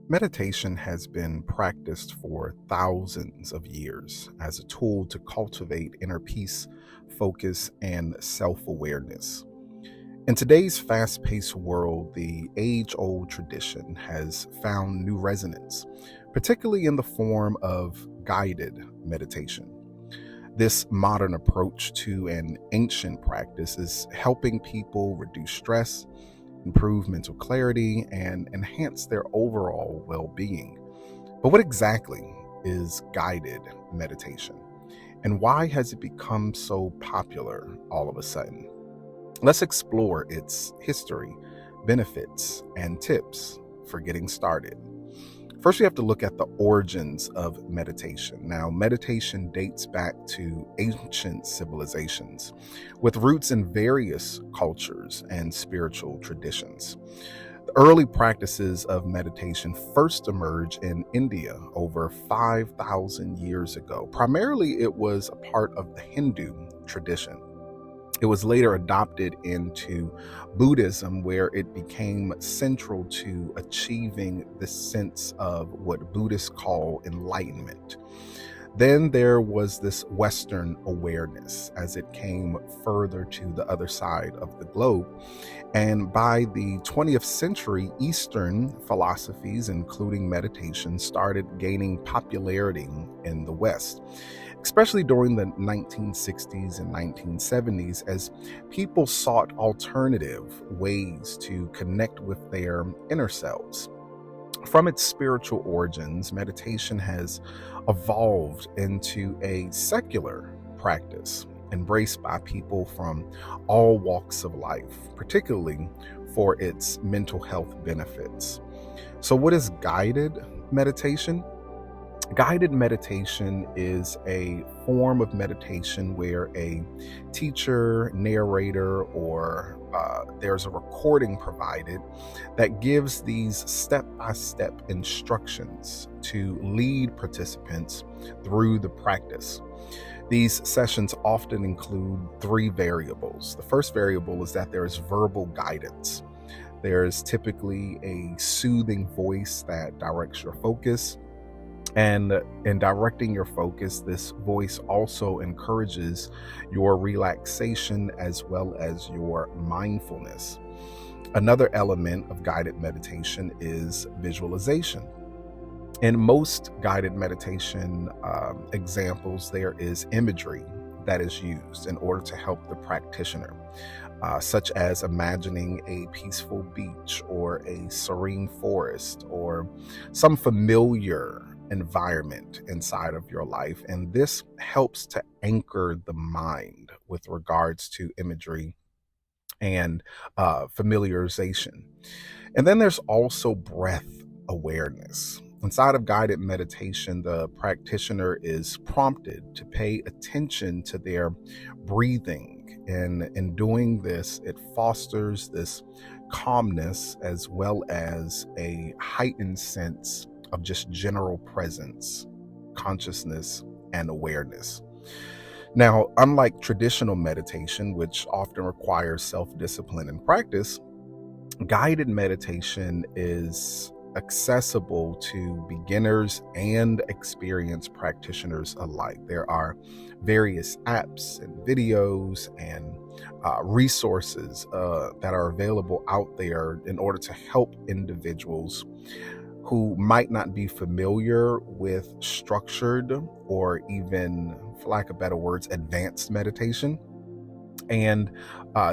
Meditation has been practiced for thousands of years as a tool to cultivate inner peace, focus, and self awareness. In today's fast paced world, the age old tradition has found new resonance, particularly in the form of guided meditation. This modern approach to an ancient practice is helping people reduce stress, improve mental clarity, and enhance their overall well being. But what exactly is guided meditation? And why has it become so popular all of a sudden? Let's explore its history, benefits, and tips for getting started. First, we have to look at the origins of meditation. Now, meditation dates back to ancient civilizations with roots in various cultures and spiritual traditions. The early practices of meditation first emerged in India over 5,000 years ago. Primarily, it was a part of the Hindu tradition. It was later adopted into Buddhism, where it became central to achieving the sense of what Buddhists call enlightenment. Then there was this Western awareness as it came further to the other side of the globe. And by the 20th century, Eastern philosophies, including meditation, started gaining popularity in the West, especially during the 1960s and 1970s, as people sought alternative ways to connect with their inner selves. From its spiritual origins, meditation has evolved into a secular practice embraced by people from all walks of life, particularly for its mental health benefits. So, what is guided meditation? Guided meditation is a form of meditation where a teacher, narrator, or there's a recording provided that gives these step by step instructions to lead participants through the practice. These sessions often include three variables. The first variable is that there is verbal guidance. There's typically a soothing voice that directs your focus. And in directing your focus, this voice also encourages your relaxation as well as your mindfulness. Another element of guided meditation is visualization. In most guided meditation examples, there is imagery that is used in order to help the practitioner, such as imagining a peaceful beach or a serene forest or some familiar environment inside of your life. And this helps to anchor the mind with regards to imagery and familiarization. And then there's also breath awareness. Inside of guided meditation, the practitioner is prompted to pay attention to their breathing. And in doing this, it fosters this calmness as well as a heightened sense of just general presence, consciousness, and awareness. Now, unlike traditional meditation, which often requires self-discipline and practice, guided meditation is accessible to beginners and experienced practitioners alike. There are various apps and videos and resources that are available out there in order to help individuals who might not be familiar with structured or even, for lack of better words, advanced meditation. And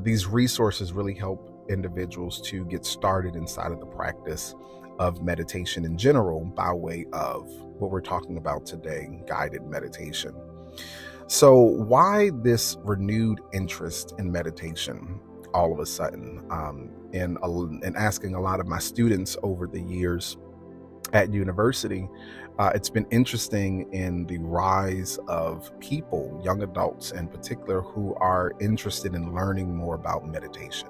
these resources really help individuals to get started inside of the practice of meditation in general by way of what we're talking about today, guided meditation. So why this renewed interest in meditation all of a sudden? In asking a lot of my students over the years at university, it's been interesting in the rise of people, young adults in particular, who are interested in learning more about meditation.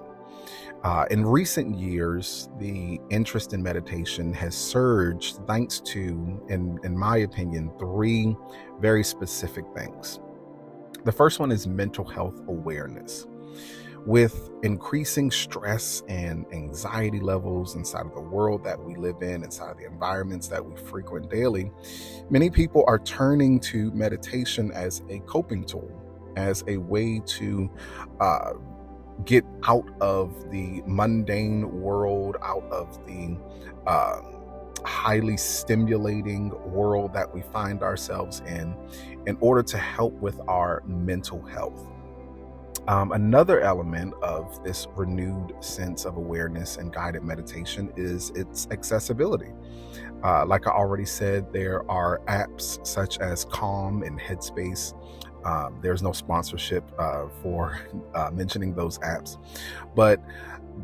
In recent years, the interest in meditation has surged thanks to, in my opinion, three very specific things. The first one is mental health awareness. With increasing stress and anxiety levels inside of the world that we live in, inside of the environments that we frequent daily, many people are turning to meditation as a coping tool, as a way to uh, get out of the mundane world, out of the uh, highly stimulating world that we find ourselves in order to help with our mental health. Another element of this renewed sense of awareness and guided meditation is its accessibility. Like I already said, there are apps such as Calm and Headspace. There's no sponsorship for mentioning those apps, but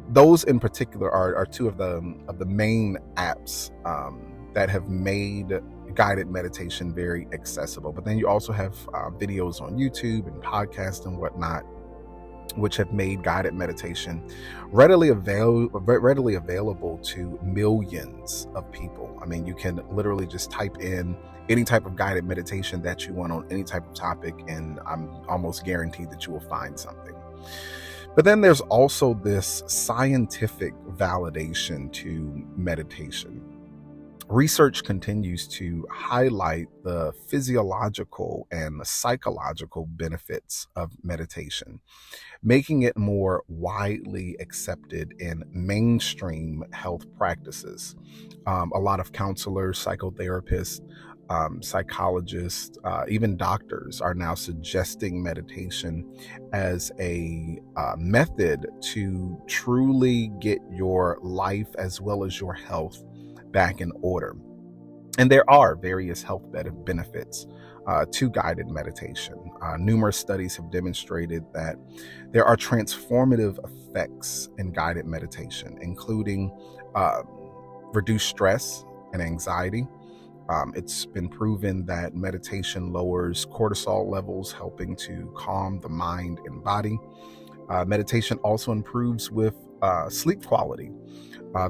those in particular are two of the main apps that have made guided meditation very accessible. But then you also have videos on YouTube and podcasts and whatnot, which have made guided meditation readily available to millions of people. I mean, you can literally just type in any type of guided meditation that you want on any type of topic, and I'm almost guaranteed that you will find something. But then there's also this scientific validation to meditation. Research continues to highlight the physiological and psychological benefits of meditation, making it more widely accepted in mainstream health practices. A lot of counselors, psychotherapists, psychologists, even doctors are now suggesting meditation as a method to truly get your life as well as your health back in order. And there are various health benefits to guided meditation. Numerous studies have demonstrated that there are transformative effects in guided meditation, including reduced stress and anxiety. It's been proven that meditation lowers cortisol levels, helping to calm the mind and body. Meditation also improves with sleep quality.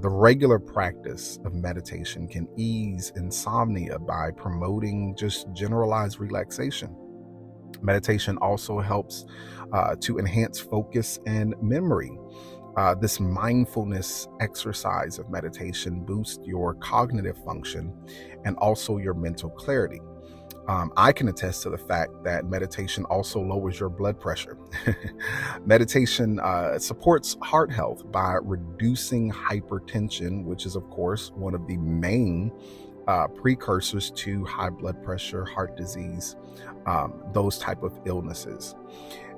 The regular practice of meditation can ease insomnia by promoting just generalized relaxation. Meditation also helps to enhance focus and memory. This mindfulness exercise of meditation boosts your cognitive function and also your mental clarity. I can attest to the fact that meditation also lowers your blood pressure. Meditation supports heart health by reducing hypertension, which is, of course, one of the main precursors to high blood pressure, heart disease, those type of illnesses.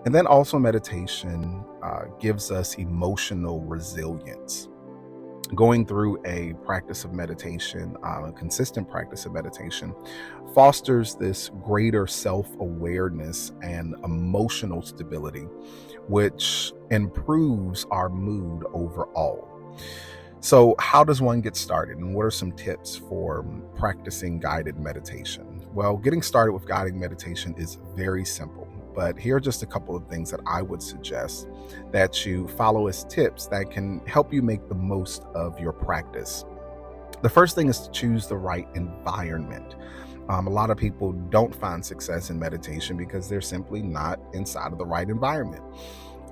And then also meditation gives us emotional resilience. Going through a practice of meditation, a consistent practice of meditation, fosters this greater self-awareness and emotional stability, which improves our mood overall. So how does one get started, and what are some tips for practicing guided meditation? Well, getting started with guided meditation is very simple, but here are just a couple of things that I would suggest that you follow as tips that can help you make the most of your practice. The first thing is to choose the right environment. A lot of people don't find success in meditation because they're simply not inside of the right environment.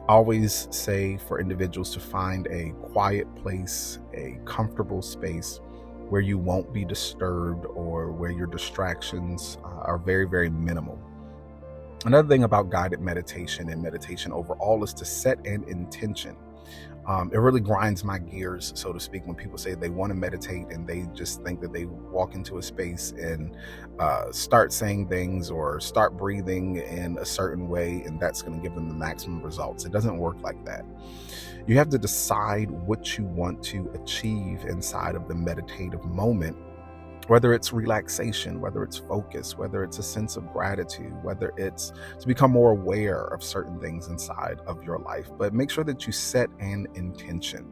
I always say for individuals to find a quiet place, a comfortable space where you won't be disturbed or where your distractions are very, very minimal. Another thing about guided meditation and meditation overall is to set an intention. It really grinds my gears, so to speak, when people say they want to meditate and they just think that they walk into a space and start saying things or start breathing in a certain way, and that's going to give them the maximum results. It doesn't work like that. You have to decide what you want to achieve inside of the meditative moment, whether it's relaxation, whether it's focus, whether it's a sense of gratitude, whether it's to become more aware of certain things inside of your life. But make sure that you set an intention.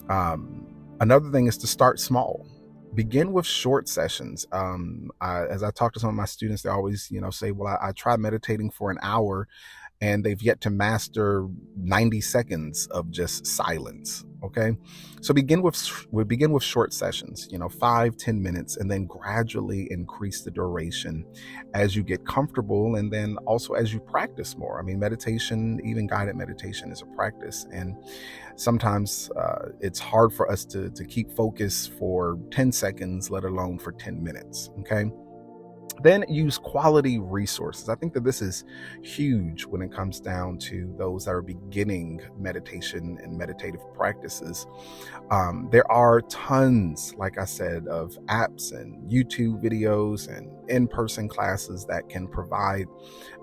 Another thing is to start small. Begin with short sessions. As I talk to some of my students, they always, say, well, I tried meditating for an hour and they've yet to master 90 seconds of just silence. Okay, so we begin with short sessions, 5-10 minutes, and then gradually increase the duration as you get comfortable, and then also as you practice more. I mean, meditation, even guided meditation, is a practice, and sometimes it's hard for us to keep focus for 10 seconds, let alone for 10 minutes. Okay, then use quality resources. I think that this is huge when it comes down to those that are beginning meditation and meditative practices. There are tons, like I said, of apps and YouTube videos and in-person classes that can provide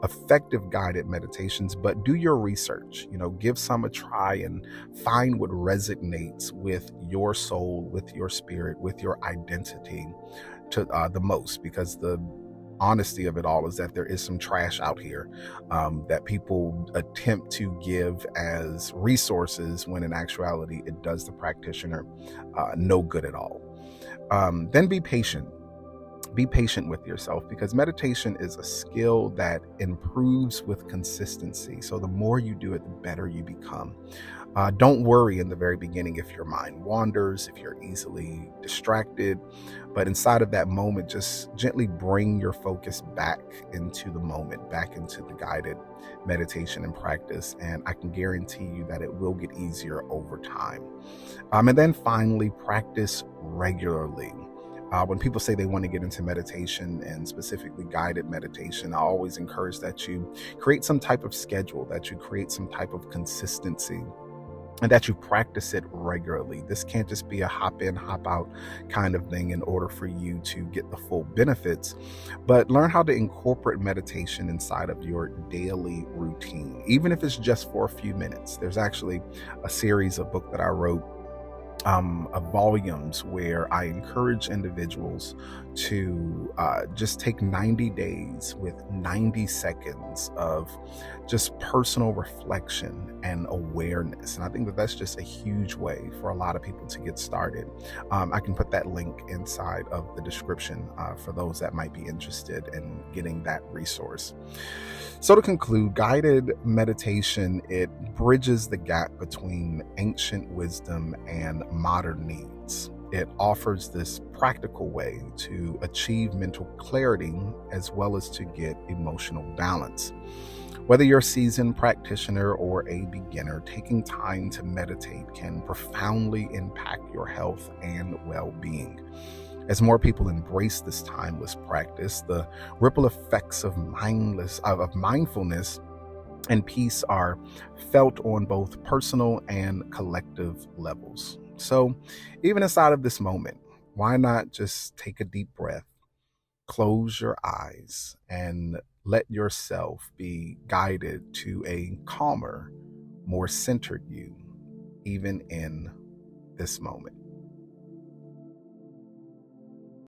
effective guided meditations, but do your research. Give some a try and find what resonates with your soul, with your spirit, with your identity to the most, because the honesty of it all is that there is some trash out here that people attempt to give as resources, when in actuality it does the practitioner no good at all. Then be patient. Be patient with yourself, because meditation is a skill that improves with consistency. So the more you do it, the better you become. Don't worry in the very beginning if your mind wanders, if you're easily distracted, but inside of that moment, just gently bring your focus back into the moment, back into the guided meditation and practice, and I can guarantee you that it will get easier over time. And then finally, practice regularly. When people say they want to get into meditation, and specifically guided meditation, I always encourage that you create some type of schedule, that you create some type of consistency, and that you practice it regularly. This can't just be a hop in, hop out kind of thing in order for you to get the full benefits, but learn how to incorporate meditation inside of your daily routine, even if it's just for a few minutes. There's actually a series of book that I wrote, of volumes, where I encourage individuals to just take 90 days with 90 seconds of just personal reflection and awareness. And I think that that's just a huge way for a lot of people to get started. I can put that link inside of the description for those that might be interested in getting that resource. So to conclude, guided meditation, it bridges the gap between ancient wisdom and modern needs. It offers this practical way to achieve mental clarity as well as to get emotional balance. Whether you're a seasoned practitioner or a beginner, taking time to meditate can profoundly impact your health and well-being. As more people embrace this timeless practice, the ripple effects of mindfulness and peace are felt on both personal and collective levels. So, even inside of this moment, why not just take a deep breath, close your eyes, and let yourself be guided to a calmer, more centered you, even in this moment.